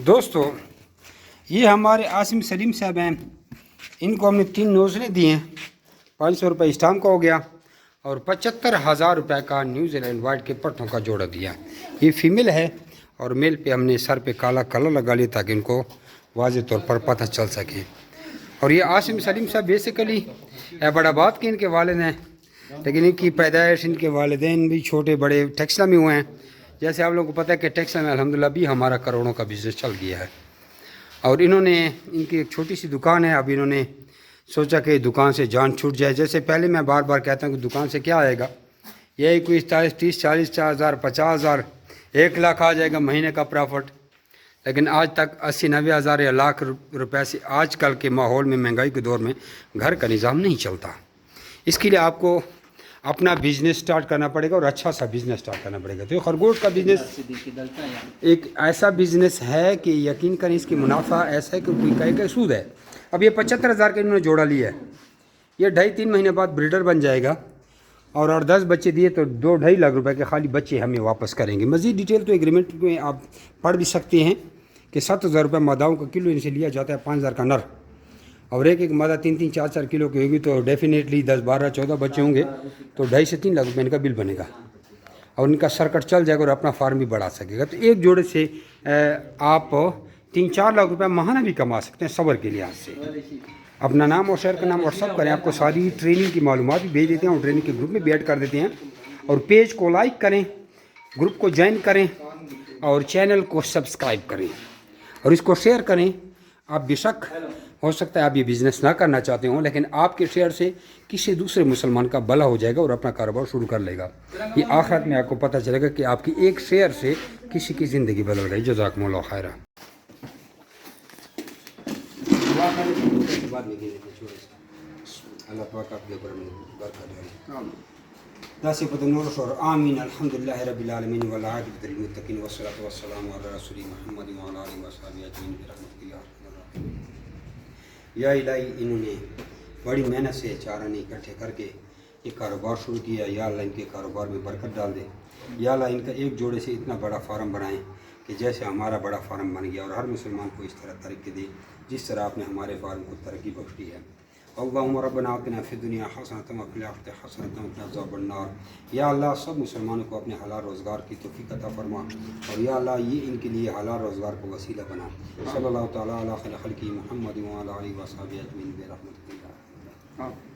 دوستو یہ ہمارے عاصم سلیم صاحب ہیں، ان کو ہم نے 3 نوزلیں دی ہیں، 500 روپے اسٹام کا ہو گیا اور 75,000 روپے کا نیوزی لینڈ وائٹ کے پٹھوں کا جوڑا دیا۔ یہ فیمیل ہے اور میل پہ ہم نے سر پہ کالا کلر لگا لیا تاکہ ان کو واضح طور پر پتہ چل سکے۔ اور یہ عاصم سلیم صاحب بیسیکلی بڑا بات کے ان کے والد ہیں، لیکن ان کی پیدائش ان کے والدین بھی چھوٹے بڑے ٹیکسلا میں ہوئے ہیں۔ جیسے آپ لوگوں کو پتہ ہے کہ ٹیکسلا میں الحمدللہ بھی ہمارا کروڑوں کا بزنس چل گیا ہے، اور انہوں نے ان کی ایک چھوٹی سی دکان ہے۔ اب انہوں نے سوچا کہ دکان سے جان چھوٹ جائے۔ جیسے پہلے میں بار بار کہتا ہوں کہ دکان سے کیا آئے گا، یہی کوئی 30-40 ہزار 50 ہزار 1 لاکھ آ جائے گا مہینے کا پرافٹ، لیکن آج تک 80-90 ہزار یا لاکھ روپے سے آج کل کے ماحول میں مہنگائی کے دور میں گھر کا نظام نہیں چلتا۔ اس کے لیے آپ کو اپنا بزنس سٹارٹ کرنا پڑے گا اور اچھا سا بزنس سٹارٹ کرنا پڑے گا۔ تو یہ خرگوش کا بزنس ایک ایسا بزنس ہے کہ یقین کریں اس کی منافع ایسا ہے کہ کوئی کہے کہ سود ہے۔ اب یہ 75,000 کا انہوں نے جوڑا لیا ہے، یہ 2.5-3 مہینے بعد بریڈر بن جائے گا، اور 10 بچے دیے تو 2-2.5 لاکھ روپے کے خالی بچے ہمیں واپس کریں گے۔ مزید ڈیٹیل تو ایگریمنٹ میں آپ پڑھ بھی سکتے ہیں کہ 7,000 روپے ماداؤں کا کلو ان سے لیا جاتا ہے، 5,000 کا نر، اور ایک مادہ 3-3 4-4 کلو کی ہوگی تو ڈیفینیٹلی 10-12-14 بچے ہوں گے تو 2.5 سے 3 لاکھ روپے ان کا بل بنے گا، اور ان کا سرکٹ چل جائے گا اور اپنا فارم بھی بڑھا سکے گا۔ تو ایک جوڑے سے آپ 3-4 لاکھ روپے ماہانہ بھی کما سکتے ہیں صبر کے لحاظ سے۔ اپنا نام اور شہر کا نام واٹس ایپ کریں، آپ کو ساری ٹریننگ کی معلومات بھی بھیج دیتے ہیں اور ٹریننگ کے گروپ میں بھی ایڈ کر دیتے ہیں۔ اور پیج کو لائک کریں، گروپ کو جوائن کریں اور چینل کو سبسکرائب کریں اور اس کو شیئر کریں۔ آپ بے شک ہو سکتا ہے آپ یہ بزنس نہ کرنا چاہتے ہوں، لیکن آپ کے شیئر سے کسی دوسرے مسلمان کا بھلا ہو جائے گا اور اپنا کاروبار شروع کر لے گا۔ یہ آخرت میں آپ کو پتہ چلے گا کہ آپ کی ایک شیئر سے کسی کی زندگی بدل گئی۔ جزاکم اللہ خیرہ۔ اللہ پاک آپ کے اوپر برکت ڈالے۔ داسی پتہ نور شور آمین الحمدللہ رب العالمین والعاقبۃ للمتقین والصلاۃ والسلام علی رسول محمد وعلی آلہ وصحبہ اجمعین برحمتک یا ارحم الراحمین۔ یا الہی انہوں نے بڑی محنت سے 4 آنے اکٹھے کر کے یہ کاروبار شروع کیا، یا اللہ ان کے کاروبار میں برکت ڈال دے۔ یا اللہ ان کا ایک جوڑے سے اتنا بڑا فارم بنائیں کہ جیسے ہمارا بڑا فارم بن گیا، اور ہر مسلمان کو اس طرح ترقی دے جس طرح آپ نے ہمارے فارم کو ترقی بخشی ہے۔ اللہم ربنا آتنا فی الدنیا حسنۃ وفی الآخرۃ حسنۃ وقنا عذاب النار۔ یا اللہ سب مسلمانوں کو اپنے حلال روزگار کی توفیق عطا فرما، اور یا اللہ یہ ان کے لیے حلال روزگار کو وسیلہ بنا۔ صلی اللہ تعالیٰ علی خیر خلقہ محمد وعلی آلہ وصحبہ اجمعین برحمتک یا ارحم الراحمین۔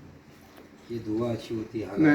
یہ دعا اچھی ہوتی ہے۔